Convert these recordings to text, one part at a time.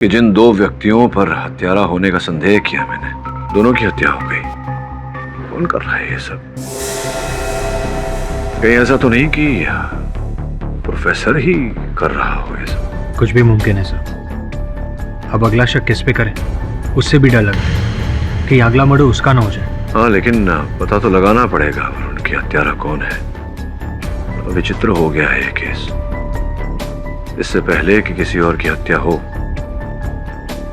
कि जिन दो व्यक्तियों पर हत्यारा होने का संदेह किया मैंने, दोनों की हत्या हो गई। कौन कर रहा है ये सब? कहीं ऐसा तो नहीं कि प्रोफेसर ही कर रहा हो ये सब? कुछ भी मुमकिन है सर। अब अगला शक किस पे करें, उससे भी डर लगता है कि अगला मर्डर उसका ना हो जाए। हाँ, लेकिन पता तो लगाना पड़ेगा उनकी हत्यारा कौन है। विचित्र हो गया है ये केस। इससे पहले कि किसी और की हत्या हो,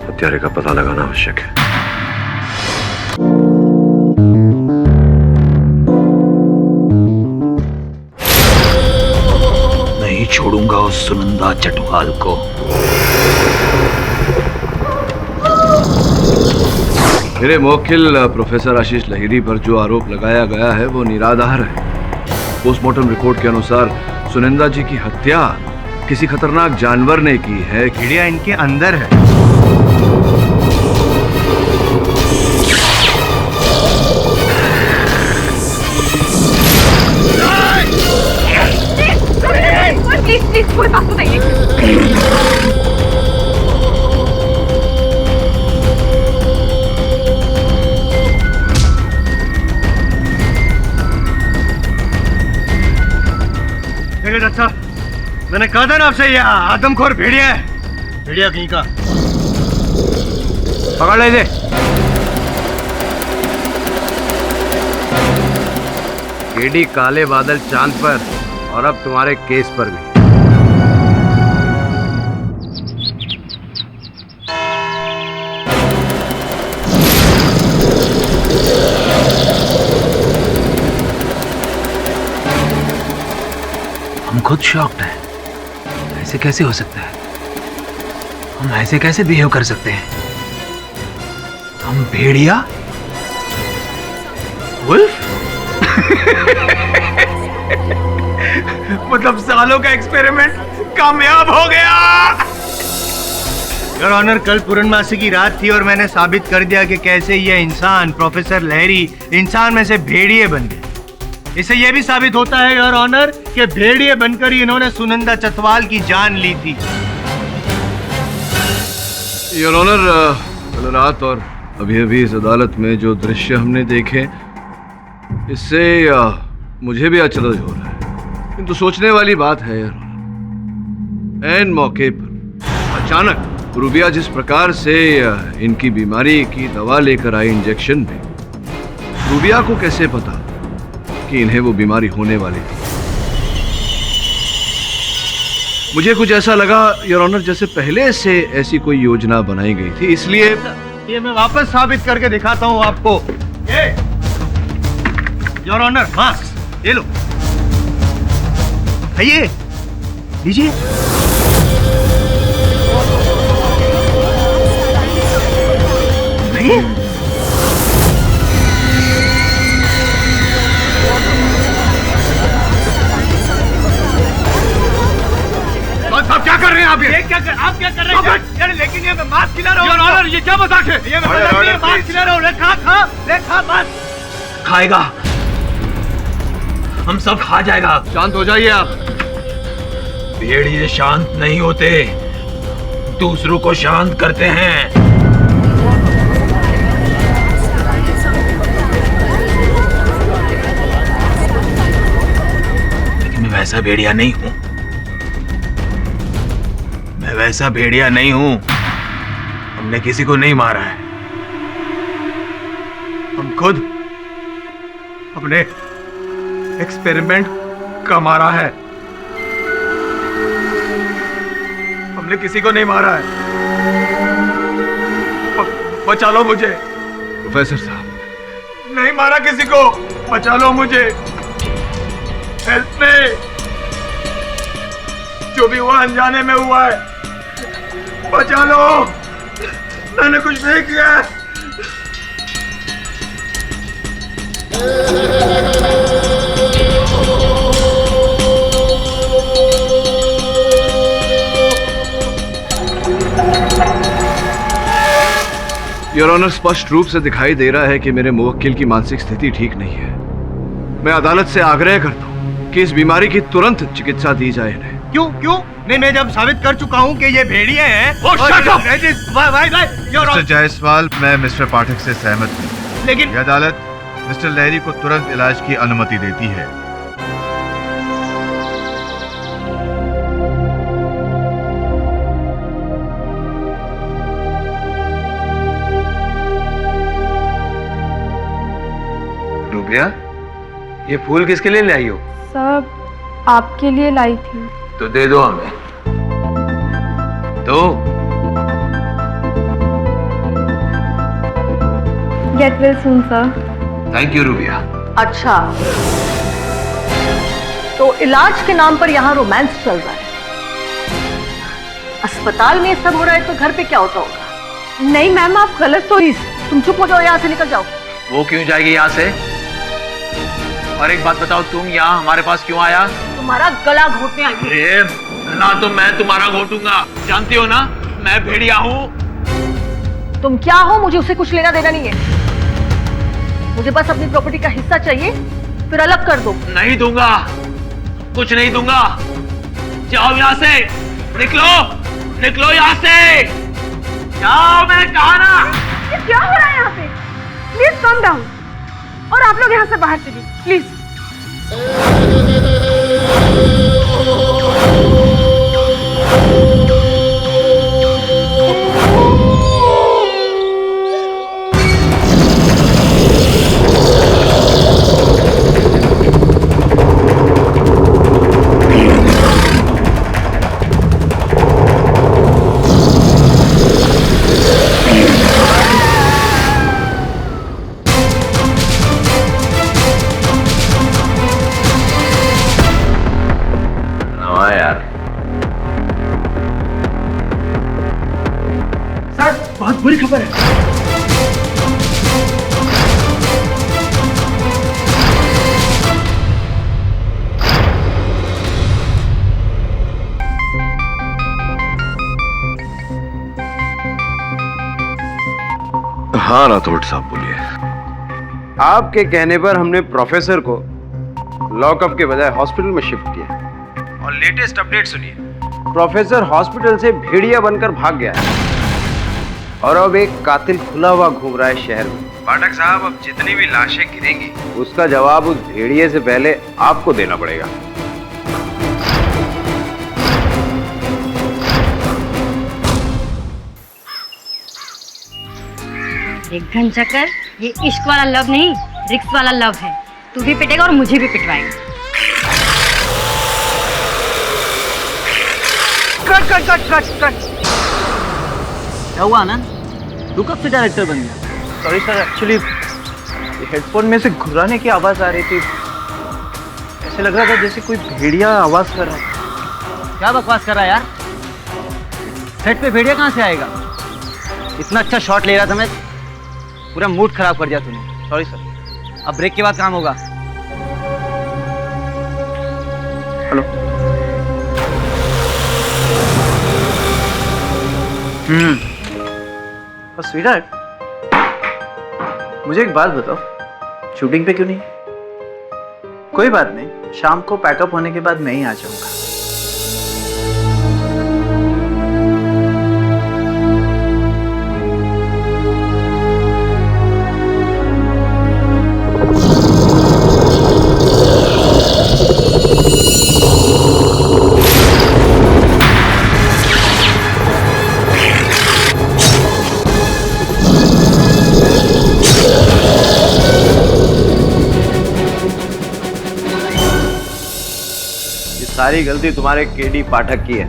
हत्यारे का पता लगाना आवश्यक है। नहीं छोड़ूंगा उस सुनंदा चटवाल को। मेरे मुवक्किल प्रोफेसर आशीष लहिरी पर जो आरोप लगाया गया है वो निराधार है। पोस्टमार्टम रिपोर्ट के अनुसार सुनंदा जी की हत्या किसी खतरनाक जानवर ने की है। कीड़िया इनके अंदर है। प्लीज कोई बात बताइए। डॉक्टर, मैंने कहा था ना आपसे, ये आदमखोर भेड़िया है। भेड़िया कहीं का। पकड़ ले। केडी काले बादल चांद पर, और अब तुम्हारे केस पर भी। हम खुद शॉक्ड हैं। ऐसे कैसे हो सकता है? हम ऐसे कैसे बिहेव कर सकते हैं? हम भेड़िया? वुल्फ? मतलब सालों का एक्सपेरिमेंट कामयाब हो गया। योर ऑनर, कल पूर्णमासी की रात थी और मैंने साबित कर दिया कि कैसे ये इंसान, प्रोफेसर लहरी, इंसान में से भेड़िए बन गए। इससे यह भी साबित होता है योर ऑनर कि भेड़िए बनकर ही इन्होंने सुनंदा चतवाल की जान ली थी। योर ऑनर, कल रात और अभी इस अदालत में जो दृश्य हमने देखे, इससे मुझे भी अचरज हो रहा है। किंतु सोचने वाली बात है योर ऑनर, ऐन मौके पर अचानक रूबिया जिस प्रकार से इनकी बीमारी की दवा लेकर आई इंजेक्शन में, रूबिया को कैसे पता कि इन्हें वो बीमारी होने वाली थी? मुझे कुछ ऐसा लगा योर ऑनर जैसे पहले से ऐसी कोई योजना बनाई गई थी, इसलिए ये मैं वापस साबित करके दिखाता हूं आपको। योर ऑनर, मास्क ये लो, आइए लीजिए। आप क्या कर रहे हैं? आप ये क्या कर रहे हैं? यार लेकिन ये मैं मास्क खिला रहा हूँ। योर ऑनर, ये क्या मजाक है? ये मैं मजाक नहीं, मास्क खिला रहा हूँ। ले खा मास्क। खाएगा, हम सब खा जाएगा। शांत हो जाइए आप। भेड़िए शांत नहीं होते, दूसरों को शांत करते हैं। लेकिन मैं वैसा भेड़िया नहीं हूं। मैं वैसा भेड़िया नहीं हूं। हमने किसी को नहीं मारा है। हम खुद अपने एक्सपेरिमेंट का मारा है। हमने किसी को नहीं मारा है। बचा लो मुझे। प्रोफेसर साहब, नहीं मारा किसी को, बचा लो मुझे। Help me. जो भी हुआ अनजाने में हुआ है, बचा लो। मैंने कुछ नहीं किया। योर ऑनर, स्पष्ट रूप से दिखाई दे रहा है कि मेरे मुवक्किल की मानसिक स्थिति ठीक नहीं है। मैं अदालत से आग्रह करता हूं कि इस बीमारी की तुरंत चिकित्सा दी जाए इन्हें। क्यों क्यों? नहीं, मैं जब साबित कर चुका हूँ कि ये भेड़िए हैं। भाई मिस्टर जायसवाल, मैं मिस्टर पाठक से सहमत हूँ, लेकिन यह अदालत मिस्टर लहरी को तुरंत इलाज की अनुमति देती है। रूबिया, ये फूल किसके लिए लाई हो? सब आपके लिए लाई थी। तो दे दो हमें। तो get well soon sir. Thank you rubia. अच्छा, तो इलाज के नाम पर यहाँ रोमांस चल रहा है। अस्पताल में ये सब हो रहा है तो घर पे क्या होता होगा? नहीं मैम, आप गलत तो तुम चुप हो जाओ, यहाँ से निकल जाओ। वो क्यों जाएगी यहाँ से? और एक बात बताओ, तुम यहाँ हमारे पास क्यों आया? तुम्हारा गला घोटने आई हूँ। अरे ना, तो मैं तुम्हारा घोटूंगा। जानती हो ना, मैं भेड़िया हूँ। तुम क्या हो, मुझे उससे कुछ लेना देना नहीं है। मुझे बस अपनी प्रॉपर्टी का हिस्सा चाहिए, फिर अलग कर दो। नहीं दूंगा, कुछ नहीं दूंगा। जाओ यहाँ से, निकलो, निकलो यहाँ से, जाओ, मैंने कहा ना। ये क्या हो रहा है यहाँ पे? प्लीज कम डाउन, और आप लोग यहाँ से बाहर चलिए प्लीज। बहुत बुरी खबर है। हाँ राठौड़ साहब, बोलिए। आपके कहने पर हमने प्रोफेसर को लॉकअप के बजाय हॉस्पिटल में शिफ्ट किया। और लेटेस्ट अपडेट सुनिए। प्रोफेसर हॉस्पिटल से भेड़िया बनकर भाग गया है और अब एक कातिल खुला हुआ घूम रहा है शहर में। पाठक साहब, अब जितनी भी लाशें गिरेंगी, उसका जवाब उस भेड़िए से पहले आपको देना पड़ेगा। एक घन चक्कर, ये इश्क वाला लव नहीं, रिक्स वाला लव है। तू भी पिटेगा और मुझे भी पिटवाएगा। Cut cut cut cut cut. क्या हुआ आनंद? तू कब से डायरेक्टर बन गया? सॉरी सर, एक्चुअली हेडफोन में से घुराने की आवाज आ रही थी। ऐसे लग रहा था जैसे कोई भेड़िया आवाज कर रहा है। क्या बकवास कर रहा है यार? सेट पे भेड़िया कहाँ से आएगा? इतना अच्छा शॉट ले रहा था मैं, पूरा मूड खराब कर दिया तूने। Sorry sir. अब ब्रेक के बाद काम होगा। हेलो। स्वीटहार्ट, मुझे एक बात बताओ, शूटिंग पे क्यों नहीं? कोई बात नहीं, शाम को पैकअप होने के बाद मैं ही आ जाऊंगा। सारी गलती तुम्हारे केडी पाठक की है।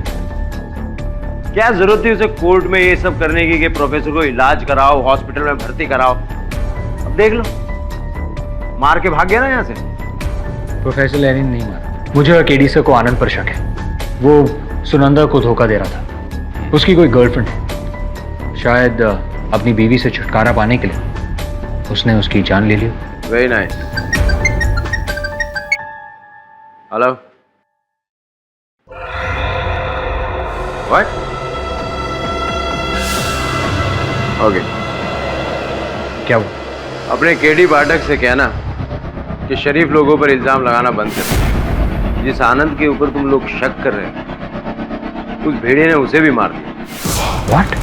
क्या जरूरत थी उसे कोर्ट में ये सब करने की कि प्रोफेसर को इलाज कराओ, हॉस्पिटल में भर्ती कराओ। अब देख लो, मार के भाग गया ना यहाँ से। प्रोफेसर लहरी ने नहीं मारा, मुझे और केडी सर को आनंद पर शक है। वो सुनंदा को धोखा दे रहा था। उसकी कोई गर्लफ्रेंड है, शायद अपनी बीवी से छुटकारा पाने के लिए उसने उसकी जान ले ली। Very nice. Hello, what? Okay. क्या वो? अपने केडी पाठक से कहना कि शरीफ लोगों पर इल्जाम लगाना बंद कर। जिस आनंद के ऊपर तुम लोग शक कर रहे हैं उस भेड़िए ने उसे भी मार दिया। व्हाट?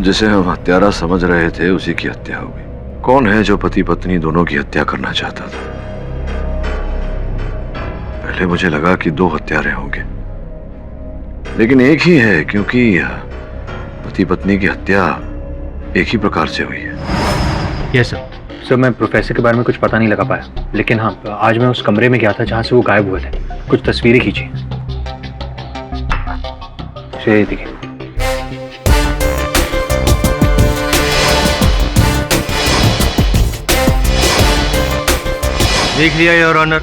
जिसे हम हत्यारा समझ रहे थे उसी की हत्या हो गई। कौन है जो पति पत्नी दोनों की हत्या करना चाहता था? पहले मुझे लगा कि 2 हत्यारे होंगे, लेकिन एक ही है, क्योंकि पति पत्नी की हत्या एक ही प्रकार से हुई है। यस सर, मैं प्रोफेसर के बारे में कुछ पता नहीं लगा पाया, लेकिन हाँ, आज मैं उस कमरे में गया था जहां से वो गायब हुए थे। कुछ तस्वीरें खींची। देखिए। देख लिया योर ऑनर,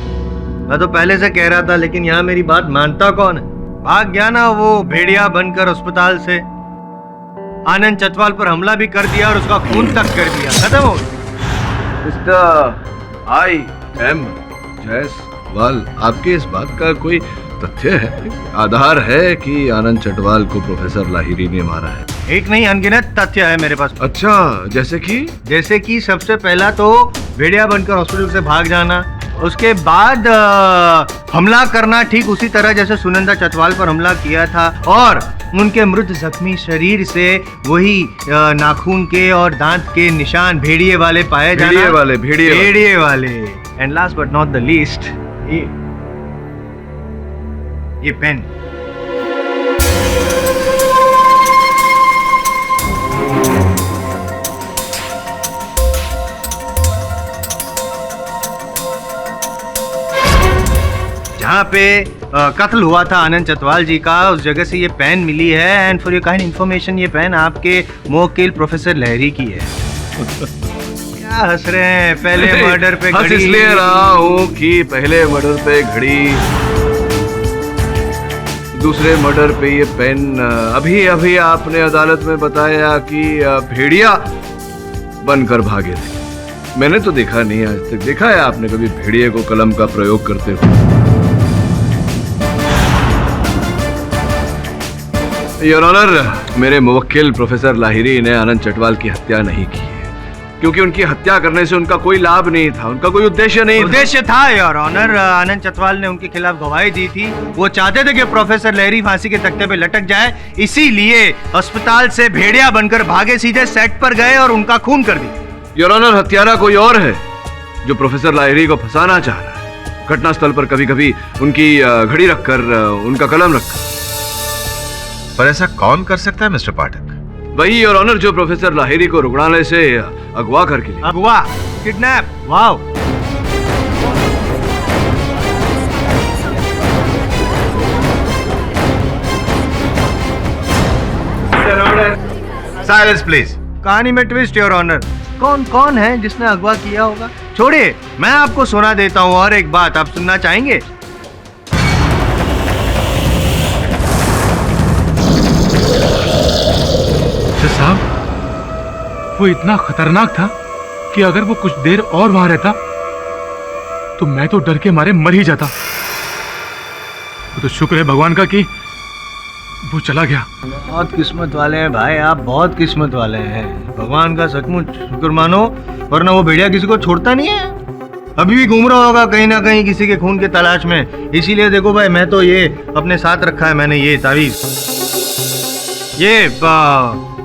मैं तो पहले से कह रहा था, लेकिन यहाँ मेरी बात मानता कौन है? भाग गया ना वो भेड़िया बनकर अस्पताल से। आनंद चटवाल पर हमला भी कर दिया और उसका खून तक कर दिया। खत्म हो गया। Mister I.M. जायसवाल, आपके इस बात का कोई तथ्य है, आधार है कि आनंद चटवाल को प्रोफेसर लाहिरी ने मारा है? एक नहीं, अनगिनत तथ्य है मेरे पास। अच्छा, जैसे कि सबसे पहला तो भेड़िया बनकर हॉस्पिटल से भाग जाना, उसके बाद हमला करना ठीक उसी तरह जैसे सुनंदा चटवाल पर हमला किया था, और उनके मृत जख्मी शरीर से वही नाखून के और दांत के निशान भेड़िए वाले पाए जाना। भेड़िए वाले। And last but not the least, ये पेन। जहाँ पे कत्ल हुआ था आनंद चटवाल जी का, उस जगह से ये पेन मिली है। And for your kind information, ये पेन आपके मोवक्किल प्रोफेसर लहरी की है। क्या हंस रहे हैं? पहले मर्डर पे घड़ी। इसलिए रहा हूँ कि पहले मर्डर पे घड़ी, दूसरे मर्डर पे ये पेन। अभी अभी आपने अदालत में बताया कि भेड़िया बनकर भागे थे। मैंने तो देखा नहीं, आज तक देखा है आपने कभी भेड़िए को कलम का प्रयोग करते हुए? योर ऑनर, मेरे मुवक्किल प्रोफेसर लाहिरी ने आनंद चटवाल की हत्या नहीं की है, क्योंकि उनकी हत्या करने से उनका कोई लाभ नहीं था, उनका कोई उद्देश्य नहीं था। उद्देश्य था योर ऑनर, आनंद चटवाल ने उनके खिलाफ गवाही दी थी। वो चाहते थे कि प्रोफेसर लहरी फांसी के तख्ते पे लटक जाए, इसीलिए अस्पताल से भेड़िया बनकर भागे, सीधे सेट पर गए और उनका खून कर दिया। योर ऑनर, हत्यारा कोई और है जो प्रोफेसर लाहिरी को फंसाना चाह रहा है। घटनास्थल पर कभी कभी उनकी घड़ी रखकर, उनका कलम रखकर। पर ऐसा कौन कर सकता है मिस्टर पाठक? वही योर ऑनर जो प्रोफेसर लाहिरी को रुग्णालय से अगवा करके ले। अगवा? किडनैप? वाओ। Silence please. कहानी में ट्विस्ट योर ऑनर। कौन है जिसने अगवा किया होगा? छोड़िए, मैं आपको सुना देता हूँ। और एक बात, आप सुनना चाहेंगे? साहब, वो इतना खतरनाक था कि अगर वो कुछ देर और वहां रहता तो मैं तो डर के मारे मर ही जाता। वो तो शुक्र है भगवान का कि वो चला गया। बहुत किस्मत वाले हैं भाई आप, बहुत किस्मत वाले हैं। भगवान का सचमुच शुक्र मानो, वरना वो भेड़िया किसी को छोड़ता नहीं है। अभी भी घूम रहा होगा कहीं ना कहीं किसी के खून के तलाश में। इसीलिए देखो भाई, मैं तो ये अपने साथ रखा है मैंने, ये तावीज। ये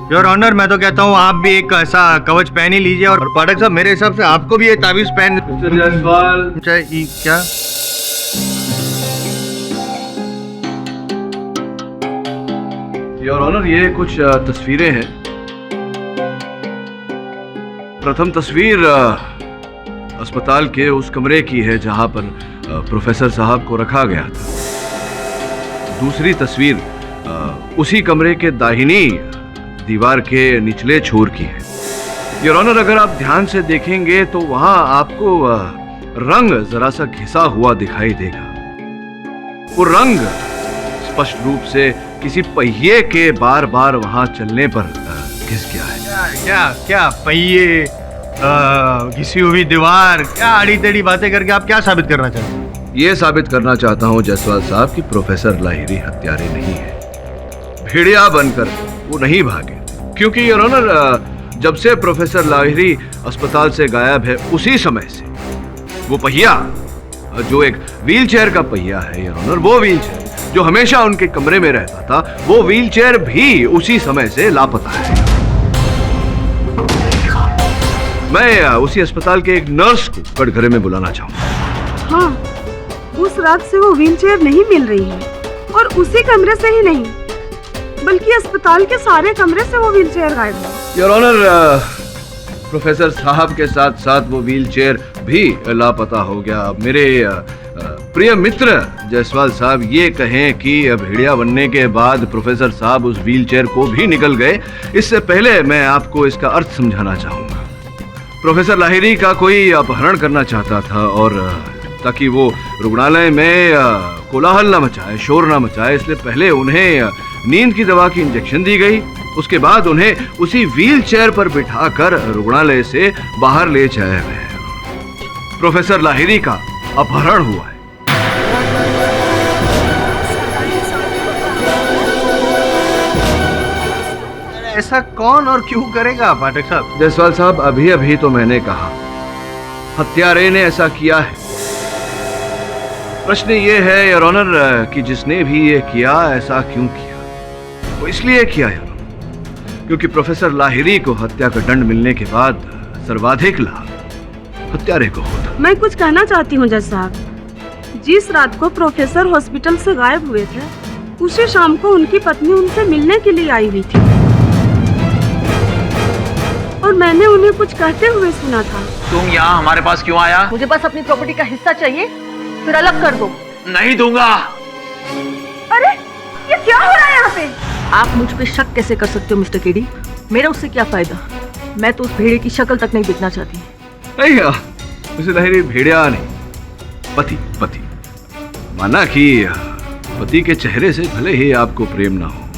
योर ऑनर, मैं तो कहता हूँ आप भी एक ऐसा कवच पहन ही लीजिए। और पाठक साहब, मेरे हिसाब से आपको भी ये तावीज पहन क्या? योर ऑनर, ये कुछ तस्वीरें हैं। प्रथम तस्वीर अस्पताल के उस कमरे की है जहां पर प्रोफेसर साहब को रखा गया था। दूसरी तस्वीर उसी कमरे के दाहिनी दीवार के निचले छोर की है। योर ऑनर, अगर आप ध्यान से देखेंगे तो वहां आपको रंग जरा सा घिसा हुआ दिखाई देगा। वो रंग स्पष्ट रूप से किसी पहिए के बार बार वहां चलने पर घिस गया है। क्या पहिए, घिसी हुई दीवार, क्या आड़ी टेढ़ी बातें करके आप क्या साबित करना चाहते हैं? ये साबित करना चाहता हूं जायसवाल साहब कि प्रोफेसर लाहिरी हत्यारे नहीं है। भेड़िया बनकर वो नहीं भागे, क्योंकि योर ऑनर, जब से प्रोफेसर लाहिरी अस्पताल से गायब है उसी समय से वो पहिया, जो एक व्हीलचेयर का पहिया है योर ऑनर, वो व्हीलचेयर जो हमेशा उनके कमरे में रहता था, वो व्हीलचेयर भी उसी समय से लापता है। मैं उसी अस्पताल के एक नर्स को कटघरे में बुलाना चाहूंगा। हाँ, उस रात से वो व्हीलचेयर नहीं मिल रही है, और उसी कमरे से ही नहीं बल्कि अस्पताल के सारे कमरे से वो व्हीलचेयर गायब है। योर ऑनर, प्रोफेसर साहब के साथ साथ वो व्हीलचेयर भी लापता हो गया। मेरे प्रिय मित्र जायसवाल साहब ये कहें कि भेड़िया बनने के बाद प्रोफेसर साहब उस व्हीलचेयर को भी निकल गए, इससे पहले मैं आपको इसका अर्थ समझाना चाहूंगा। प्रोफेसर लाहिरी का कोई अपहरण करना चाहता था, और ताकि वो रुग्णालय में कोलाहल न मचाए, शोर न मचाए, इसलिए पहले उन्हें नींद की दवा की इंजेक्शन दी गई। उसके बाद उन्हें उसी व्हीलचेयर पर बिठाकर रुग्णालय से बाहर ले जाया गया। प्रोफेसर लाहिरी का अपहरण हुआ है। ऐसा कौन और क्यों करेगा पाठक साहब? जायसवाल साहब, अभी अभी तो मैंने कहा हत्यारे ने ऐसा किया है। प्रश्न ये है योर ऑनर कि जिसने भी ये किया ऐसा क्यों किया? वो इसलिए किया योर ऑनर क्योंकि प्रोफेसर लाहिरी को हत्या का दंड मिलने के बाद सर्वाधिक लाभ हत्यारे को होता। मैं कुछ कहना चाहती हूँ जज साहब, जिस रात को प्रोफेसर हॉस्पिटल से गायब हुए थे, उसी शाम को उनकी पत्नी उनसे मिलने के लिए आई हुई थी, और मैंने उन्हें कुछ कहते हुए सुना था। तुम यहाँ हमारे पास क्यों आया? मुझे बस अपनी प्रॉपर्टी का हिस्सा चाहिए, फिर अलग कर दो। नहीं दूंगा। अरे ये क्या हो रहा है यहाँ पे? आप मुझ पे शक कैसे कर सकते हो मिस्टर केडी? मेरा उससे क्या फायदा? मैं तो उस भेड़िए की शक्ल तक नहीं दिखना चाहती। नहीं, मिस्टर लाहिरी भेड़िया नहीं, पति। पति माना कि पति के चेहरे से भले ही आपको प्रेम ना हो,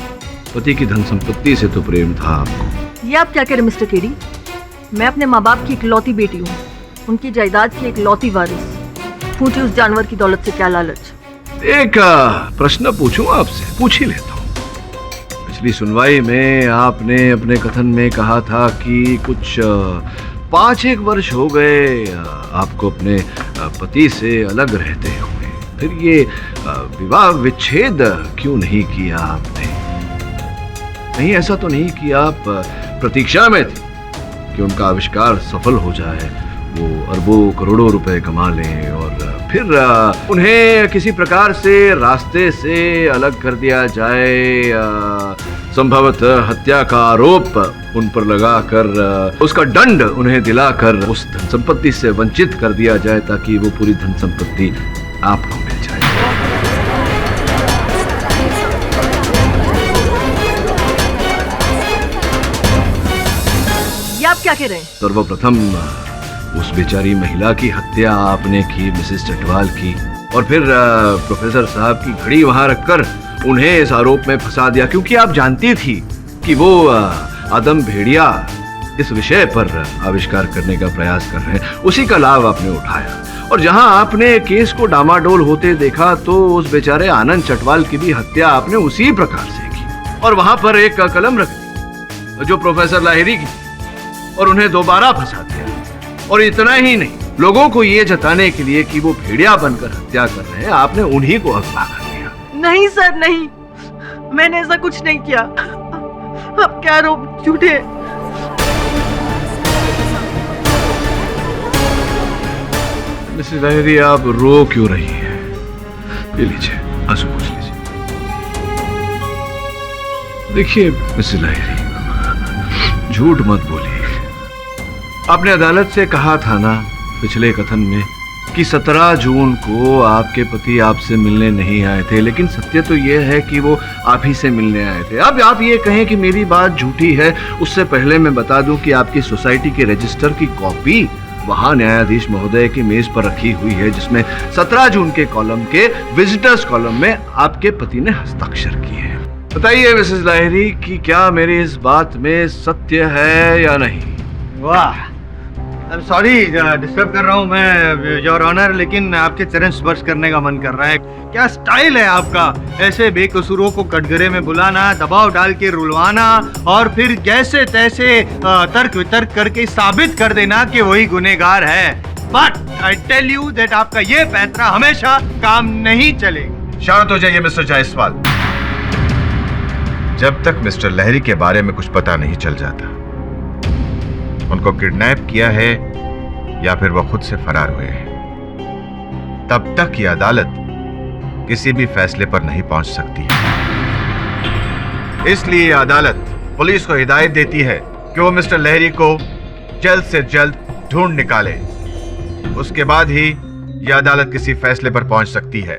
पति की धन संपत्ति से तो प्रेम था आपको। ये आप क्या कह रहे मिस्टर केडी? मैं अपने माँ बाप की इकलौती बेटी हूँ, उनकी जायदाद की इकलौती वारिस। पूछिए उस जानवर की दौलत से क्या लालच? एक प्रश्न पूछूं आपसे? पूछ ही लेता हूँ। पिछली सुनवाई में आपने अपने कथन में कहा था कि कुछ 5-1 वर्ष हो गए आपको अपने पति से अलग रहते हुए, फिर ये विवाह विच्छेद क्यों नहीं किया आपने? नहीं, ऐसा तो नहीं कि आप प्रतीक्षा में थे कि उनका आविष्कार सफल हो जाए, वो अरबों करोड़ों रुपए कमा लें और फिर उन्हें किसी प्रकार से रास्ते से अलग कर दिया जाए, संभवतः हत्या का आरोप उन पर लगाकर उसका दंड उन्हें दिलाकर उस धन संपत्ति से वंचित कर दिया जाए, ताकि वो पूरी धन संपत्ति आपको मिल जाए। ये आप क्या कह रहे हैं? सर्वप्रथम उस बेचारी महिला की हत्या आपने की, मिसेस चटवाल की, और फिर प्रोफेसर साहब की घड़ी वहां रखकर उन्हें इस आरोप में फंसा दिया, क्योंकि आप जानती थी कि वो आदम भेड़िया इस विषय पर आविष्कार करने का प्रयास कर रहे हैं। उसी का लाभ आपने उठाया, और जहां आपने केस को डामाडोल होते देखा तो उस बेचारे आनंद चटवाल की भी हत्या आपने उसी प्रकार से की, और वहां पर एक कलम रख दी जो प्रोफेसर लाहिरी की, और उन्हें दोबारा फंसा दिया। और इतना ही नहीं, लोगों को ये जताने के लिए कि वो भेड़िया बनकर हत्या कर रहे हैं, आपने उन्हीं को अगवा कर दिया। नहीं सर, नहीं, मैंने ऐसा कुछ नहीं किया। अब क्या आरोप झूठे? मिसेस लाहिरी, आप रो क्यों रही हैं? ये लीजिए, आंसू पोंछ लीजिए। देखिए मिसेस लाहिरी, झूठ मत बोलिए। आपने अदालत से कहा था ना पिछले कथन में कि 17 जून को आपके पति आपसे मिलने नहीं आए थे, लेकिन सत्य तो यह है कि वो आप ही से मिलने आए थे। अब आप ये कहें कि मेरी बात झूठी है, उससे पहले मैं बता दूं कि आपकी सोसाइटी के रजिस्टर की कॉपी वहां न्यायाधीश महोदय की मेज पर रखी हुई है, जिसमें 17 जून के कॉलम के विजिटर्स कॉलम में आपके पति ने हस्ताक्षर किए हैं। बताइए मिसेस लाहिरी कि क्या मेरी इस बात में सत्य है या नहीं? वाह, सॉरी डिस्टर्ब कर रहा हूँ मैं योर ऑनर, लेकिन आपके चरण स्पर्श करने का मन कर रहा है। क्या स्टाइल है आपका, ऐसे बेकसूरों को कटघरे में बुलाना, दबाव डाल के रुलवाना और फिर जैसे तैसे तर्क वितर्क करके साबित कर देना कि वही गुनहगार है। But I tell you that आपका ये पैंतरा हमेशा काम नहीं चलेगा। शांत हो जाइए मिस्टर जायसवाल। जब तक मिस्टर लहरी के बारे में कुछ पता नहीं चल जाता, उनको किडनैप किया है या फिर वो खुद से फरार हुए हैं, तब तक ये अदालत किसी भी फैसले पर नहीं पहुंच सकती है। इसलिए अदालत पुलिस को हिदायत देती है कि वो मिस्टर लहरी को जल्द से जल्द ढूंढ निकाले। उसके बाद ही यह अदालत किसी फैसले पर पहुंच सकती है।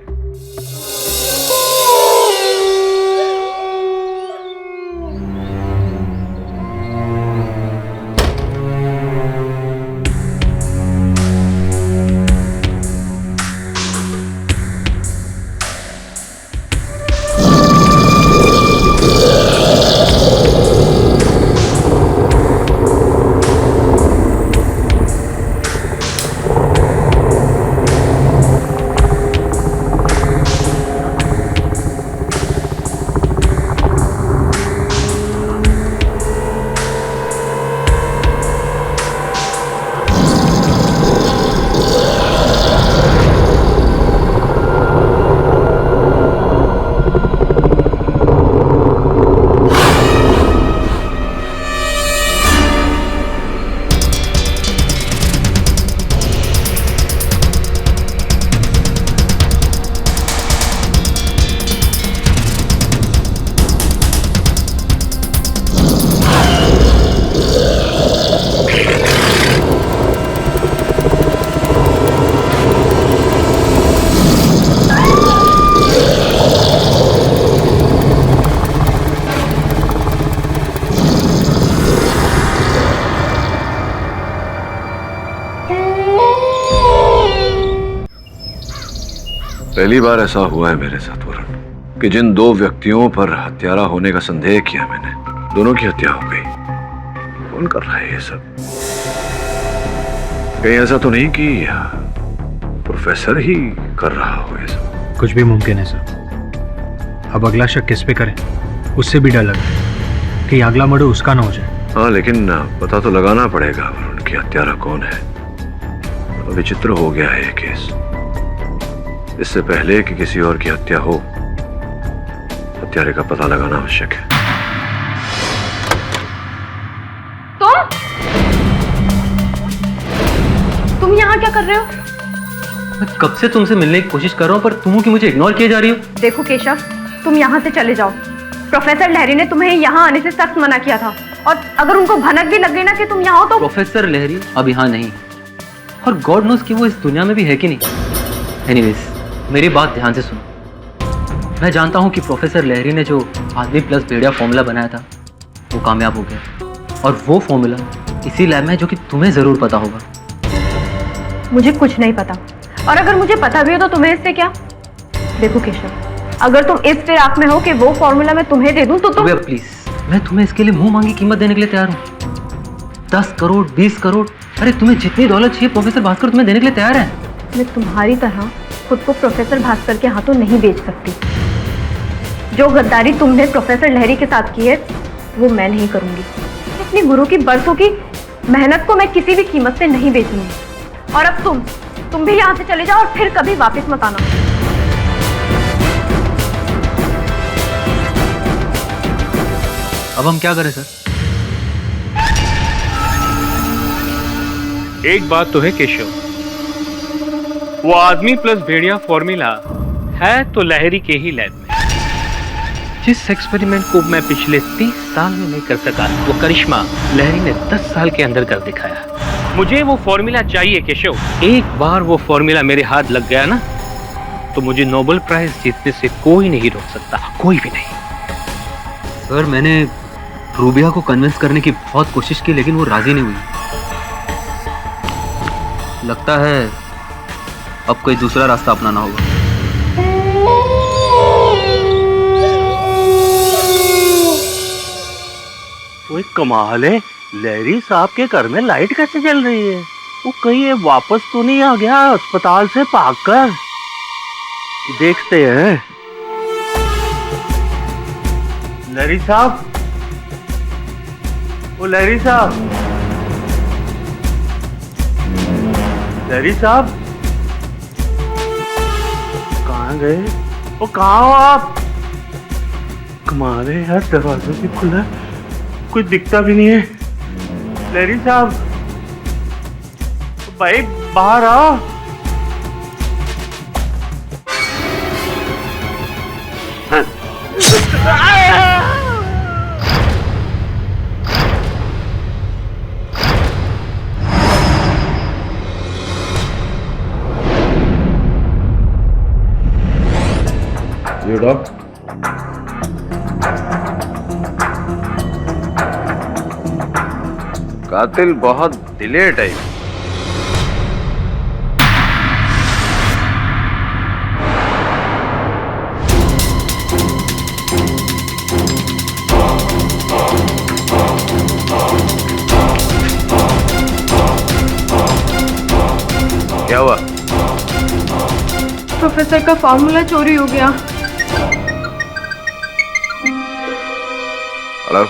पहली बार ऐसा हुआ है मेरे साथ वरुण कि जिन दो व्यक्तियों पर हत्यारा होने का संदेह किया मैंने, दोनों की हत्या हो गई। कौन कर रहा है ये सब? कहीं ऐसा तो नहीं कि प्रोफेसर ही कर रहा हो ये सब? कुछ भी मुमकिन है सर। अब अगला शक किस पे करें, उससे भी डर लग रहा है कि अगला मर्डर उसका ना हो जाए। हाँ, लेकिन पता तो लगाना पड़ेगा वरुण कि हत्यारा कौन है। विचित्र हो गया है ये केस। इससे पहले कि किसी और की हत्या हो, हत्यारे का पता लगाना आवश्यक है। तुम यहाँ क्या कर रहे हो? मैं कब से तुमसे मिलने की कोशिश कर रहा हूँ, पर तुम कि मुझे इग्नोर किए जा रही हो। देखो केशव, तुम यहाँ से चले जाओ। प्रोफेसर लहरी ने तुम्हें यहाँ आने से सख्त मना किया था, और अगर उनको भनक भी लग गई ना कि तुम यहाँ हो तो। प्रोफेसर लहरी अब यहाँ नहीं, और गॉड नोस कि वो इस दुनिया में भी है कि नहीं। एनीवेज, मेरी बात ध्यान से सुनो। मैं जानता हूँ कि प्रोफेसर लहरी ने जो आदमी प्लस भेड़िया फॉर्मूला बनाया था वो कामयाब हो गया, और वो फॉर्मूला इसी लैब में है जो कि तुम्हें जरूर पता होगा। मुझे कुछ नहीं पता, और अगर मुझे पता भी हो तो तुम्हें इससे क्या? देखो केशव, अगर तुम इस फिराक में हो कि वो फॉर्मूला मैं तुम्हें दे दूं तो तुम। प्लीज, मैं तुम्हें इसके लिए मुंह मांगी कीमत देने के लिए तैयार हूँ। 10 करोड़, 20 करोड़, अरे तुम्हें जितनी दौलत चाहिए प्रोफेसर भास्कर तुम्हें देने के लिए तैयार है। मैं तुम्हारी तरह खुद को प्रोफेसर भास्कर के हाथों नहीं बेच सकती। जो गद्दारी तुमने प्रोफेसर लहरी के साथ की है वो मैं नहीं करूंगी। अपनी गुरु की बरसों की मेहनत को मैं किसी भी कीमत से नहीं बेचूंगी। और अब तुम भी यहाँ से चले जाओ और फिर कभी वापस मत आना। अब हम क्या करें सर? एक बात तो है केशव, वो आदमी प्लस भेड़िया फॉर्मूला है तो लहरी के ही लैब में। जिस एक्सपेरिमेंट को मैं पिछले 30 साल में नहीं कर सका, वो करिश्मा लहरी ने 10 साल के अंदर कर दिखाया। मुझे वो फॉर्मूला चाहिए केशव। एक बार वो फॉर्मूला मेरे हाथ लग गया ना, तो मुझे नोबेल प्राइज जीतने से कोई नहीं रोक सकता, कोई भी नहीं। सर, मैंने रूबिया को कन्विंस करने की बहुत कोशिश की, लेकिन वो राजी नहीं हुई। लगता है अब कोई दूसरा रास्ता अपनाना होगा। कोई कमाल है, लहरी साहब के घर में लाइट कैसे जल रही है? वो कहीं ये वापस तो नहीं आ गया अस्पताल से भागकर? देखते हैं। लहरी साहब, ओ लहरी साहब, लहरी साहब, कहाँ गए? वो कहाँ हो आप? कमाल है यार, दरवाजा भी खुला है, कुछ दिखता भी नहीं है। लहरी साहब, भाई बाहर आओ। ये डॉग कातिल बहुत दिले टाइप। क्या हुआ? प्रोफेसर का फॉर्मूला चोरी हो गया। हेलो,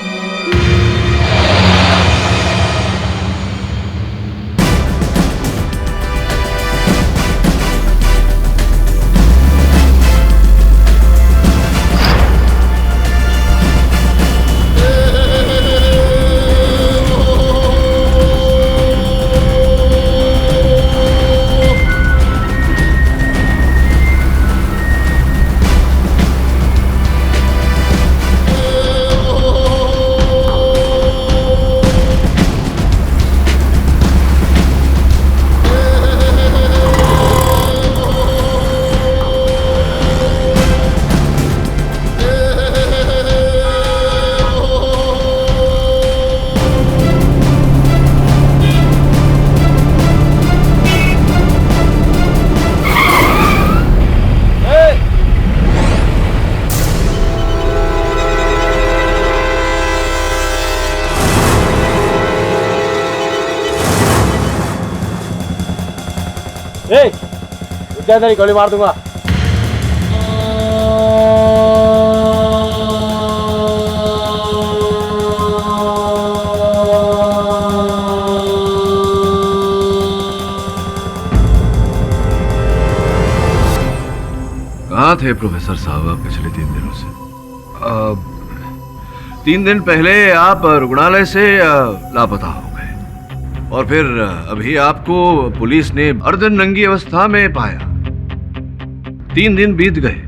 गोली मार दूंगा। कहाँ थे प्रोफेसर साहब आप पिछले 3 दिनों से? 3 दिन पहले आप रुग्णालय से लापता हो गए और फिर अभी आपको पुलिस ने अर्धनंगी अवस्था में पाया। 3 दिन बीत गए,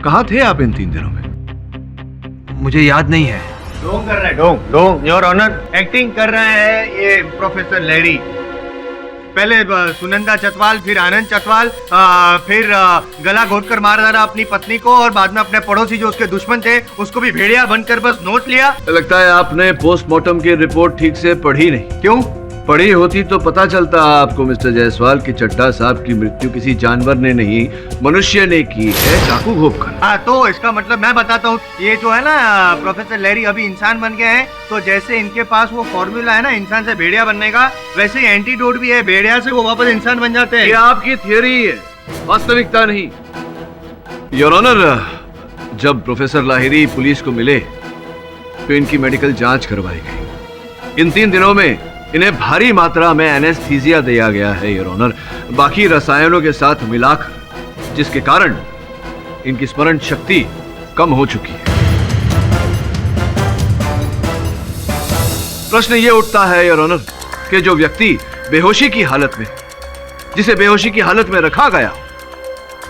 कहाँ थे आप इन 3 दिनों में? मुझे याद नहीं है। ढोंग कर रहा है, ढोंग ढोंग, योर ऑनर, एक्टिंग कर रहा है ये प्रोफेसर लहरी। पहले सुनंदा चतवाल, फिर आनंद चतवाल, फिर गला घोट कर मार डाला अपनी पत्नी को और बाद में अपने पड़ोसी जो उसके दुश्मन थे उसको भी भेड़िया बनकर बस नोट लिया। लगता है आपने पोस्टमार्टम की रिपोर्ट ठीक से पढ़ी नहीं। क्यों? पढ़ी होती तो पता चलता आपको मिस्टर जायसवाल की चड्ढा साहब की मृत्यु किसी जानवर ने नहीं मनुष्य ने की है, चाकू घोंप कर। हाँ, तो इसका मतलब मैं बताता हूँ, ये जो है ना प्रोफेसर लहरी अभी इंसान बन गए हैं, तो जैसे इनके पास वो फॉर्मूला है ना इंसान से भेड़िया बनने का, वैसे ही एंटीडोट भी है, भेड़िया से वो वापस इंसान बन जाते हैं। ये आपकी थियोरी है, वास्तविकता नहीं। योर ऑनर, जब प्रोफेसर लाहिरी पुलिस को मिले तो इनकी मेडिकल जांच करवाई गई। इन 3 दिनों में इन्हें भारी मात्रा में एनेस्थीसिया दिया गया है योर ऑनर, बाकी रसायनों के साथ मिलाकर, जिसके कारण इनकी स्मरण शक्ति कम हो चुकी है। प्रश्न ये उठता है योर ऑनर कि जो व्यक्ति बेहोशी की हालत में, जिसे बेहोशी की हालत में रखा गया,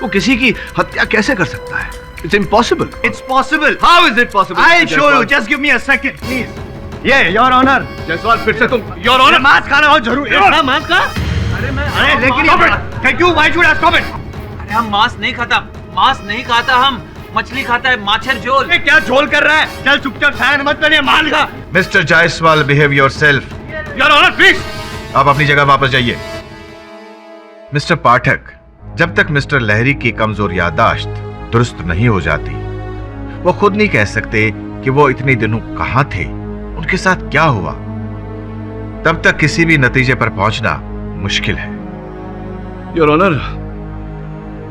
वो किसी की हत्या कैसे कर सकता है? It's impossible. It's possible. How is it possible? I show you, just give me a second please. ये योर ऑनर, जायसवाल फिर से तुम योर ऑनर मांस खाना हो जरूर। मांस का? अरे लेकिन thank you, why should I stop it? अरे हम मांस नहीं खाता, मांस नहीं खाता, हम मछली खाता है, माछर झोल। क्या झोल कर रहा है? चल चुपचाप साइन मत करिए, माल खा। Mister Jaiswal, behave yourself. Your honour please. आप अपनी जगह वापस जाइए। मिस्टर पाठक, जब तक मिस्टर लहरी की कमजोर याददाश्त दुरुस्त नहीं हो जाती, वो खुद नहीं कह सकते कि वो इतने दिनों कहां थे, उनके साथ क्या हुआ, तब तक किसी भी नतीजे पर पहुंचना मुश्किल है। योर ऑनर,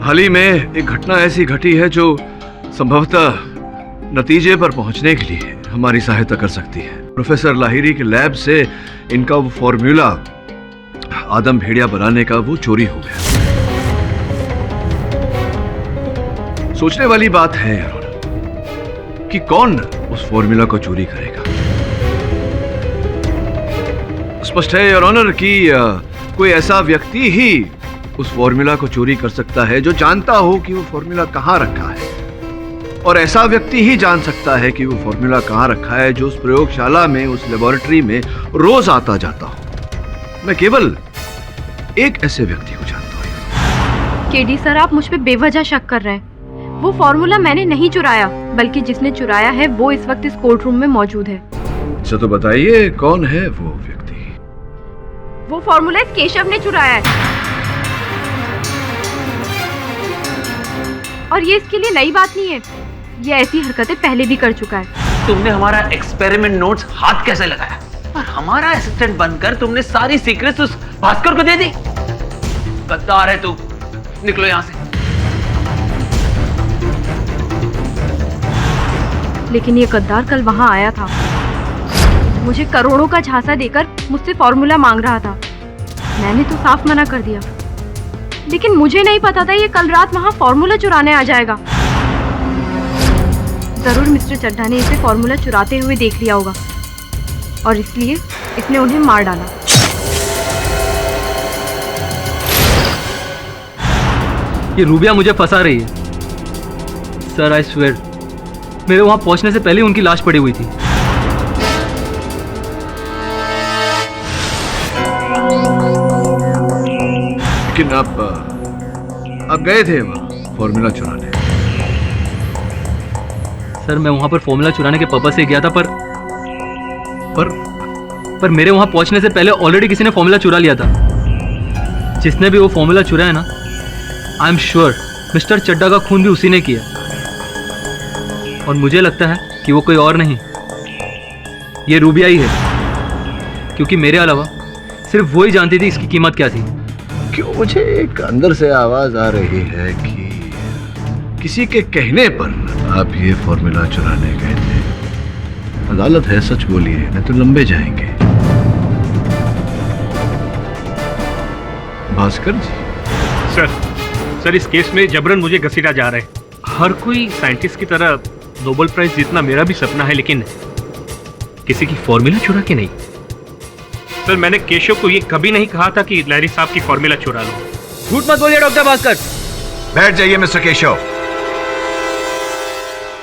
हाल ही में एक घटना ऐसी घटी है जो संभवतः नतीजे पर पहुंचने के लिए हमारी सहायता कर सकती है। प्रोफेसर लाहिरी के लैब से इनका वो फॉर्मूला आदम भेड़िया बनाने का वो चोरी हो गया। सोचने वाली बात है योर ऑनर कि कौन उस फॉर्मूला को चोरी करेगा। स्पष्ट है योर ऑनर कि कोई ऐसा व्यक्ति ही उस फॉर्मूला को चोरी कर सकता है जो जानता हो कि वो फॉर्मूला कहां रखा है, और ऐसा व्यक्ति ही जान सकता है कि वो फॉर्मूला कहां रखा है जो उस प्रयोगशाला में, उस लेबोरेटरी में रोज आता जाता हो। मैं केवल एक ऐसे व्यक्ति को जानता हूं। केडी सर, आप मुझ पे बेवजह शक कर रहे हैं। वो फॉर्मूला मैंने नहीं चुराया, बल्कि जिसने चुराया है वो इस वक्त इस कोर्ट रूम में मौजूद है। अच्छा तो बताइए कौन है वो व्यक्ति? वो फॉर्मूला इस केशव ने चुराया है, और ये इसके लिए नई बात नहीं है। ये ऐसी हरकतें पहले भी कर चुका है। तुमने हमारा एक्सपेरिमेंट नोट्स हाथ कैसे लगाया, और हमारा असिस्टेंट बनकर तुमने सारी सीक्रेट्स उस भास्कर को दे दी। गद्दार है तू, निकलो यहां से। लेकिन ये गद्दार कल वहां आया था, मुझे करोड़ों का झांसा देकर मुझसे फॉर्मूला मांग रहा था। मैंने तो साफ मना कर दिया, लेकिन मुझे नहीं पता था ये कल रात वहां फॉर्मूला चुराने आ जाएगा। जरूर मिस्टर चड्ढा ने इसे फॉर्मूला चुराते हुए देख लिया होगा, और इसलिए इसने उन्हें मार डाला। ये रूबिया मुझे फंसा रही है सर। आई स्वेयर, मेरे वहां पहुंचने से पहले उनकी लाश पड़ी हुई थी। लेकिन आप गए थे वहां फॉर्मूला चुराने? सर मैं वहां पर फॉर्मूला चुराने के पर्पस से गया था, पर मेरे वहां पहुंचने से पहले ऑलरेडी किसी ने फॉर्मूला चुरा लिया था। जिसने भी वो फॉर्मूला चुराया ना, I am sure mister Chadha का खून भी उसी ने किया। और मुझे लगता है कि वो कोई और नहीं, ये रूबिया ही है, क्योंकि मेरे अलावा सिर्फ वो ही जानती थी इसकी कीमत क्या थी। क्यों मुझे एक अंदर से आवाज आ रही है कि किसी के कहने पर आप ये फॉर्मूला चुराने गए थे। अदालत है, सच बोलिए नहीं तो लंबे जाएंगे। भास्कर जी। सर इस केस में जबरन मुझे घसीटा जा रहा है। हर कोई साइंटिस्ट की तरह नोबेल प्राइज जीतना मेरा भी सपना है, लेकिन किसी की फॉर्मूला चुरा के नहीं। सर मैंने केशव को ये कभी नहीं कहा था कि लहरी साहब की फॉर्मूला चुरा लो। झूठ मत बोलिए डॉक्टर भास्कर। बैठ जाइए मिस्टर केशव।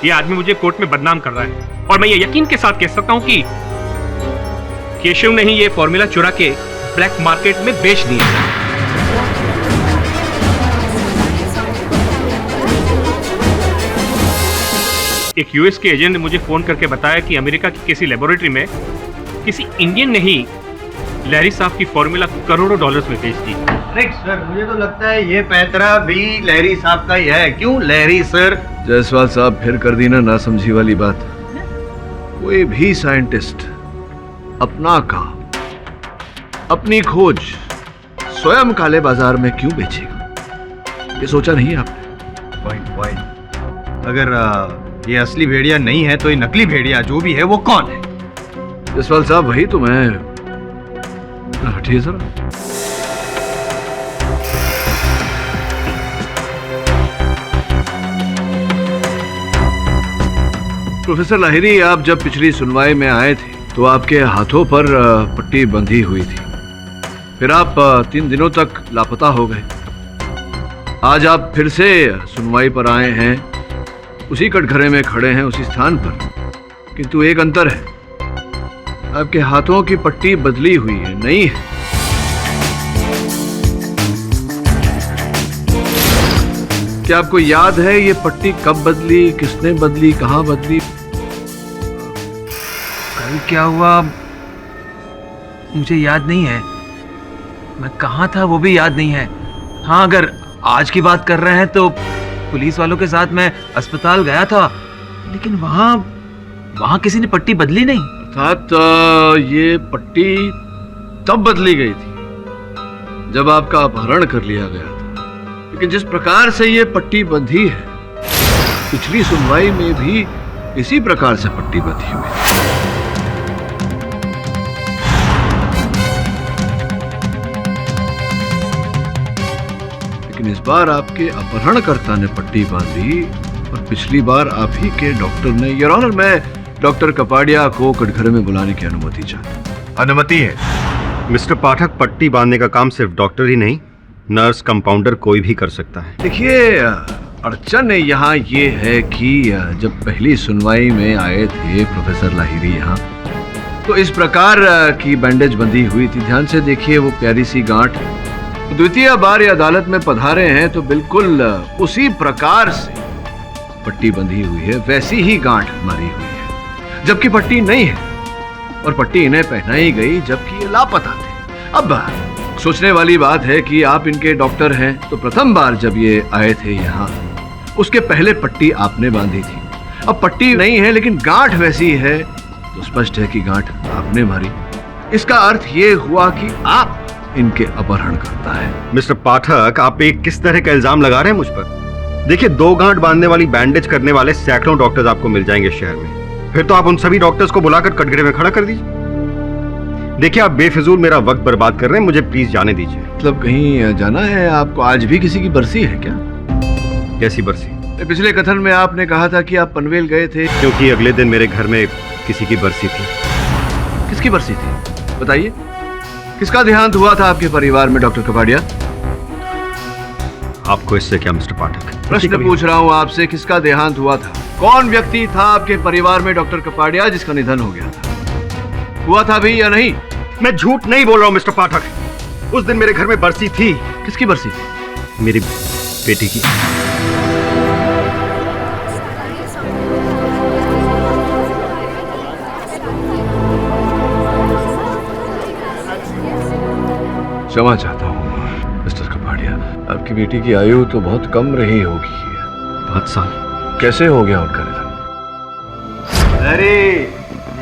ये आदमी मुझे कोर्ट में बदनाम कर रहा है, और मैं ये यकीन के साथ कह सकता हूं कि केशव ने ही ये फॉर्मूला चुरा के ब्लैक मार्केट में बेच दिया। एक यूएस के एजेंट ने मुझे फोन करके बताया कि अमेरिका की किसी लेबोरेटरी में किसी इंडियन ने ही लहरी साहब की फॉर्मूला करोड़ों डॉलर्स में बेच दी। सर मुझे तो लगता है ये पैतरा भी लहरी साहब का ही है। क्यों लहरी सर? जायसवाल साहब फिर कर दी ना नासमझी वाली बात। कोई भी साइंटिस्ट अपना काम, अपनी खोज स्वयं काले बाजार में क्यों बेचेगा? ये सोचा नहीं आपने? पॉइंट। अगर ये असली भेड़िया नहीं है तो ये नकली भेड़िया जो भी है वो कौन है? जायसवाल साहब वही तो मैं। हटिए जरा। प्रोफेसर लाहिरी, आप जब पिछली सुनवाई में आए थे तो आपके हाथों पर पट्टी बंधी हुई थी। फिर आप 3 दिनों तक लापता हो गए। आज आप फिर से सुनवाई पर आए हैं, उसी कटघरे में खड़े हैं, उसी स्थान पर। किंतु एक अंतर है, आपके हाथों की पट्टी बदली हुई है, नहीं है। क्या आपको याद है ये पट्टी कब बदली, किसने बदली, कहां बदली? कल क्या हुआ मुझे याद नहीं है। मैं कहाँ था वो भी याद नहीं है। हाँ, अगर आज की बात कर रहे हैं तो पुलिस वालों के साथ मैं अस्पताल गया था, लेकिन वहां किसी ने पट्टी बदली नहीं। अर्थात ये पट्टी तब बदली गई थी जब आपका अपहरण कर लिया गया था, लेकिन जिस प्रकार से ये पट्टी बंधी है, पिछली सुनवाई में भी इसी प्रकार से पट्टी बंधी हुई है। लेकिन इस बार आपके अपहरणकर्ता ने पट्टी बांधी और पिछली बार आप ही के डॉक्टर ने। योर ऑनर, मैं डॉक्टर कपाड़िया को कटघरे में बुलाने की अनुमति चाहता हूं। अनुमति है। मिस्टर पाठक, पट्टी बांधने का काम सिर्फ डॉक्टर ही नहीं, नर्स, कंपाउंडर कोई भी कर सकता है। देखिए, अड़चन यहाँ ये है कि जब पहली सुनवाई में आए थे प्रोफेसर लाहिरी यहाँ, तो इस प्रकार की बैंडेज बंधी हुई थी। ध्यान से देखिए वो प्यारी सी गांठ। द्वितीय बार ये अदालत में पधारे हैं तो बिल्कुल उसी प्रकार से पट्टी बंधी हुई है, वैसी ही गांठ मारी हुई है, जबकि पट्टी नहीं है और पट्टी इन्हें पहनाई गई जबकि ये लापता थे। अब सोचने वाली बात है कि आप इनके डॉक्टर हैं, तो प्रथम बार जब ये आए थे यहाँ, उसके पहले पट्टी आपने बांधी थी। अब पट्टी नहीं है लेकिन गांठ वैसी है, तो स्पष्ट है कि गांठ आपने मारी। इसका अर्थ ये हुआ कि आप इनके अपहरण करता है। मिस्टर पाठक, आप एक किस तरह का इल्जाम लगा रहे हैं मुझ पर? देखिए, 2 गांठ बांधने वाली बैंडेज करने वाले सैकड़ों डॉक्टर्स आपको मिल जाएंगे शहर में। फिर तो आप उन सभी डॉक्टर्स को बुलाकर कटघरे में खड़ा कर दीजिए। देखिए, आप बेफिजूल मेरा वक्त बर्बाद कर रहे हैं, मुझे प्लीज जाने दीजिए। मतलब कहीं जाना है आपको? आज भी किसी की बरसी है क्या? कैसी बरसी? पिछले कथन में आपने कहा था कि आप पनवेल गए थे। क्योंकि अगले दिन मेरे घर में किसी की बरसी थी। किसकी बरसी थी बताइए? किसका देहांत हुआ था आपके परिवार में डॉक्टर कपाड़िया? आपको इससे क्या मिस्टर पाठक? प्रश्न पूछ रहा हूँ आपसे, किसका देहांत हुआ था? कौन व्यक्ति था आपके परिवार में डॉक्टर कपाड़िया जिसका निधन हो गया था? हुआ था भी या नहीं? मैं झूठ नहीं बोल रहा हूँ मिस्टर पाठक। उस दिन मेरे घर में बरसी थी। किसकी बरसी थी? मेरी बेटी की। क्षमा चाहता हूँ मिस्टर कपाड़िया, आपकी बेटी की आयु तो बहुत कम रही होगी। 5 साल। कैसे हो गया उनका निधन? अरे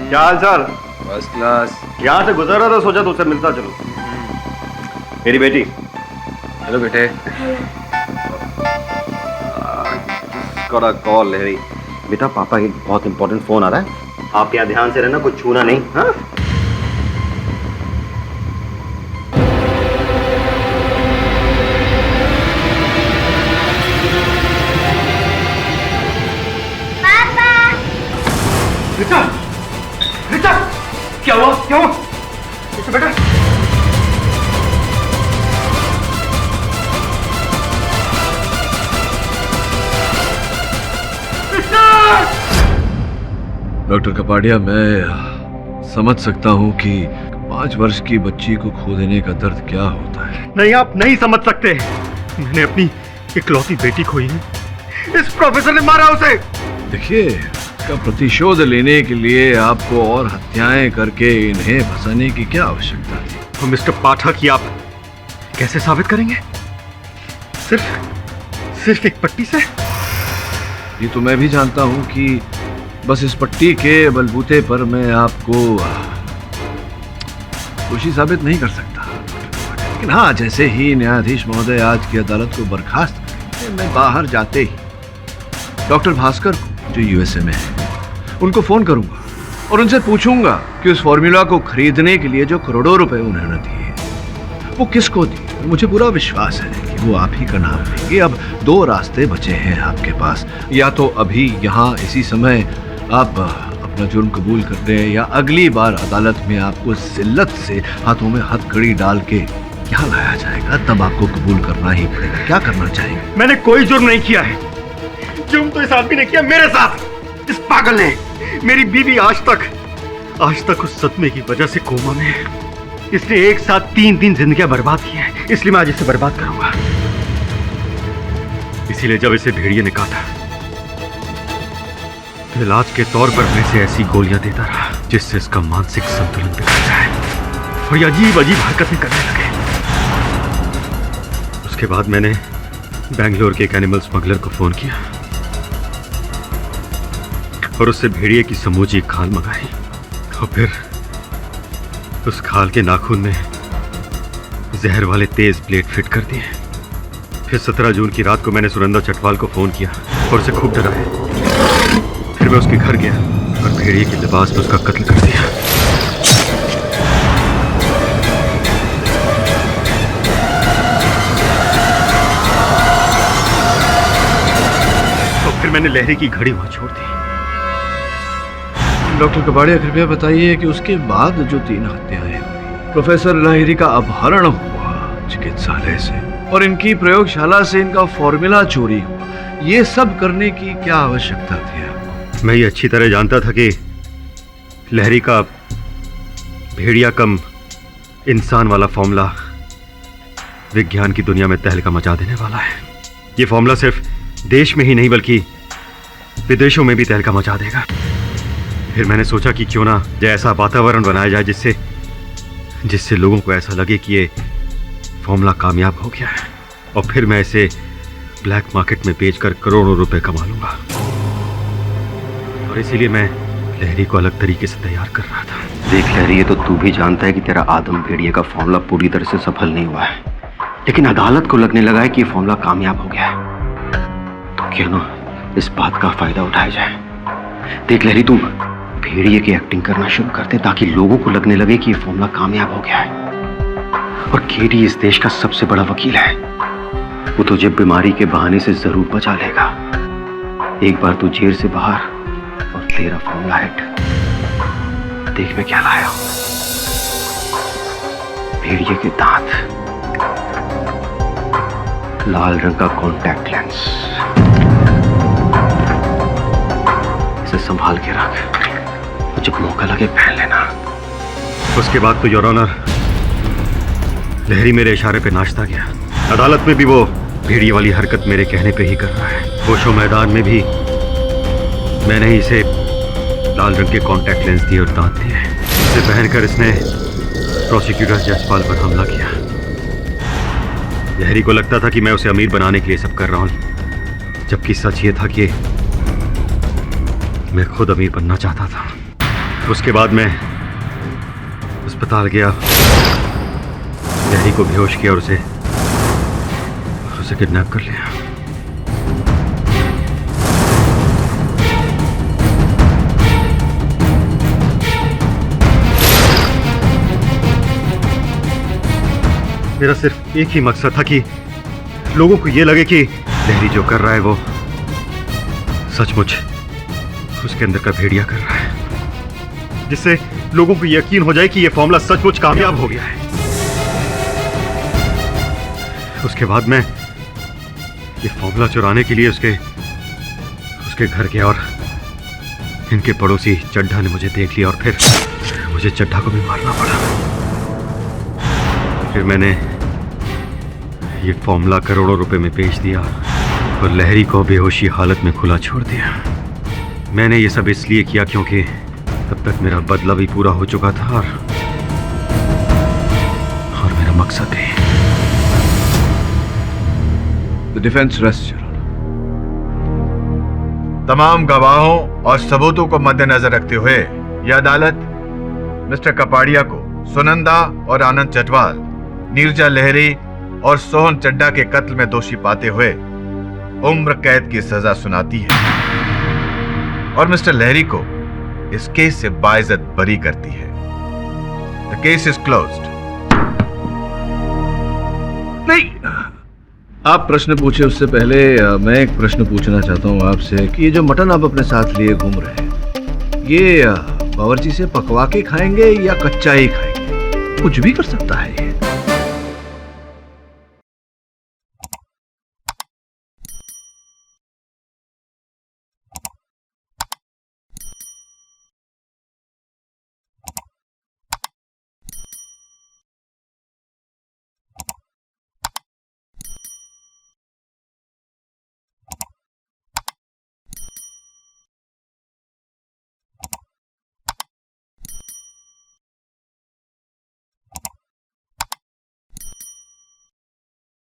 क्या हाल चाल? First class. यहाँ से गुजर रहा था, सोचा तुझसे मिलता चलो। मेरी बेटी। हेलो बेटे। कॉल लहरी। बेटा, पापा की बहुत इंपॉर्टेंट फोन आ रहा है, आप यहाँ ध्यान से रहना, कुछ छूना नहीं। हाँ? रिचा, क्या हुआ? क्या हुआ? बेटा, डॉक्टर कपाड़िया, मैं समझ सकता हूँ कि 5 वर्ष की बच्ची को खो देने का दर्द क्या होता है। नहीं, आप नहीं समझ सकते। मैंने अपनी इकलौती बेटी खोई है। इस प्रोफेसर ने मारा उसे। देखिए, इसका प्रतिशोध लेने के लिए आपको और हत्याएं करके इन्हें फंसाने की क्या आवश्यकता थी? तो मिस्टर पाठक, ये आप कैसे साबित करेंगे? सिर्फ एक पट्टी से? ये तो मैं भी जानता हूँ कि बस इस पट्टी के बलबूते पर मैं आपको दोषी साबित नहीं कर सकता। लेकिन हाँ, जैसे ही न्यायाधीश महोदय आज की अदालत को बर्खास्त करेंगे, मैं बाहर जाते ही डॉक्टर भास्कर को, जो यूएसए में है, उनको फोन करूंगा और उनसे पूछूंगा कि उस फॉर्मूला को खरीदने के लिए जो करोड़ों रुपए उन्होंने दिए, वो किसको दिए। मुझे पूरा विश्वास है कि वो आप ही का नाम लेंगे। अब 2 रास्ते बचे हैं आपके पास, या तो अभी यहाँ इसी समय आप अपना जुर्म कबूल कर दें, या अगली बार अदालत में आपको जिल्लत से हाथों में हथकड़ी डाल के यहाँ लाया जाएगा, तब आपको कबूल करना ही पड़ेगा। क्या करना चाहिए? मैंने कोई जुर्म नहीं किया है। जुर्म तो इस आदमी ने किया मेरे साथ, इस पागल ने। मेरी बीवी आज तक उस सदमे की वजह से कोमा में है। इसने एक साथ 3 दिन जिंदगियां बर्बाद की हैं, इसलिए मैं आज इसे बर्बाद करूंगा। इसीलिए जब इसे भेड़िए ने काटा तो इलाज के तौर पर मैं इसे ऐसी गोलियां देता रहा जिससे इसका मानसिक संतुलन बिगड़ जाए और ये अजीब हरकतें करने लगे। उसके बाद मैंने बेंगलोर के एक एनिमल स्मगलर को फोन किया और उससे भेड़िए की समूची खाल मंगाई और फिर उस खाल के नाखून में जहर वाले तेज ब्लेड फिट कर दिए। फिर 17 जून की रात को मैंने सुनंदा चटवाल को फोन किया और उसे खूब डराया। फिर मैं उसके घर गया और भेड़िए के लिबास में उसका कत्ल कर दिया। तो फिर मैंने लहरी की घड़ी वहां छोड़ दी। डॉक्टर कपाड़िया, कृपया बताइए कि उसके बाद जो 3 हत्याएं हुई, प्रोफेसर लहरी का अपहरण हुआ चिकित्सालय से और इनकी प्रयोगशाला से इनका फॉर्मूला चोरी हुआ, ये सब करने की क्या आवश्यकता थी? मैं ये अच्छी तरह जानता था कि लहरी का भेड़िया कम इंसान वाला फॉर्मूला विज्ञान की दुनिया में तहलका मचा देने वाला है। ये फॉर्मूला सिर्फ देश में ही नहीं बल्कि विदेशों में भी तहलका मचा देगा। फिर मैंने सोचा कि क्यों ना ऐसा वातावरण बनाया जाए जिससे लोगों को ऐसा लगे कि ये फॉर्मूला कामयाब हो गया है और फिर मैं इसे ब्लैक मार्केट में बेचकर करोड़ों रुपए कमा लूंगा। और इसीलिए मैं लहरी को अलग तरीके से तैयार कर रहा था। देख लहरी, ये तो तू भी जानता है कि तेरा आदम भेड़िए का फॉर्मूला पूरी तरह से सफल नहीं हुआ है, लेकिन अदालत को लगने लगा है कि ये फॉर्मूला कामयाब हो गया है। तो क्यों ना इस बात का फायदा उठाया जाए। देख लहरी, तुम भेड़िए की एक्टिंग करना शुरू कर दे ताकि लोगों को लगने लगे कि ये फॉर्मूला कामयाब हो गया है। और केडी इस देश का सबसे बड़ा वकील है, वो तुझे बीमारी के बहाने से जरूर बचा लेगा। एक बार तू जेल से बाहर और तेरा फॉर्मूला हिट। देख मैं क्या लाया हूं, भेड़िए के दांत, लाल रंग का कॉन्टैक्ट लेंस, इसे संभाल के रख, जब मौका लगे पहन लेना। उसके बाद तो योर ऑनर लहरी मेरे इशारे पे नाचता गया। अदालत में भी वो भेड़िए वाली हरकत मेरे कहने पे ही कर रहा है। होशो मैदान में भी मैंने ही इसे लाल रंग के कॉन्टैक्ट लेंस दिए और दांत दिए। इसे पहनकर इसने प्रोसिक्यूटर जसपाल पर हमला किया। लहरी को लगता था कि मैं उसे अमीर बनाने के लिए सब कर रहा हूं, जबकि सच ये था कि मैं खुद अमीर बनना चाहता था। उसके बाद मैं अस्पताल गया, लहरी को बेहोश किया और उसे किडनैप कर लिया। मेरा सिर्फ एक ही मकसद था कि लोगों को यह लगे कि लहरी जो कर रहा है वो सचमुच उसके अंदर का भेड़िया कर रहा है, जिससे लोगों को यकीन हो जाए कि यह फॉर्मूला सचमुच कामयाब हो गया है। उसके बाद मैं ये फॉर्मूला चुराने के लिए उसके घर गया और इनके पड़ोसी चड्ढा ने मुझे देख लिया और फिर मुझे चड्ढा को भी मारना पड़ा। फिर मैंने ये फॉर्मूला करोड़ों रुपए में बेच दिया और लहरी को बेहोशी हालत में खुला छोड़ दिया। मैंने ये सब इसलिए किया क्योंकि तब तक मेरा बदला भी पूरा हो चुका था और मेरा मकसद भी। The defense rests, Your Honor. तमाम गवाहों और सबूतों को मद्देनजर रखते हुए यह अदालत मिस्टर कपाड़िया को सुनंदा और आनंद चटवाल, नीरजा लहरी और सोहन चड्ढा के कत्ल में दोषी पाते हुए उम्र कैद की सजा सुनाती है और मिस्टर लहरी को इस केस से बाइज्जत बरी करती है। The case is closed. नहीं, आप प्रश्न पूछे उससे पहले मैं एक प्रश्न पूछना चाहता हूँ आपसे कि ये जो मटन आप अपने साथ लिए घूम रहे हैं, ये बावर्ची से पकवा के खाएंगे या कच्चा ही खाएंगे? कुछ भी कर सकता है ये।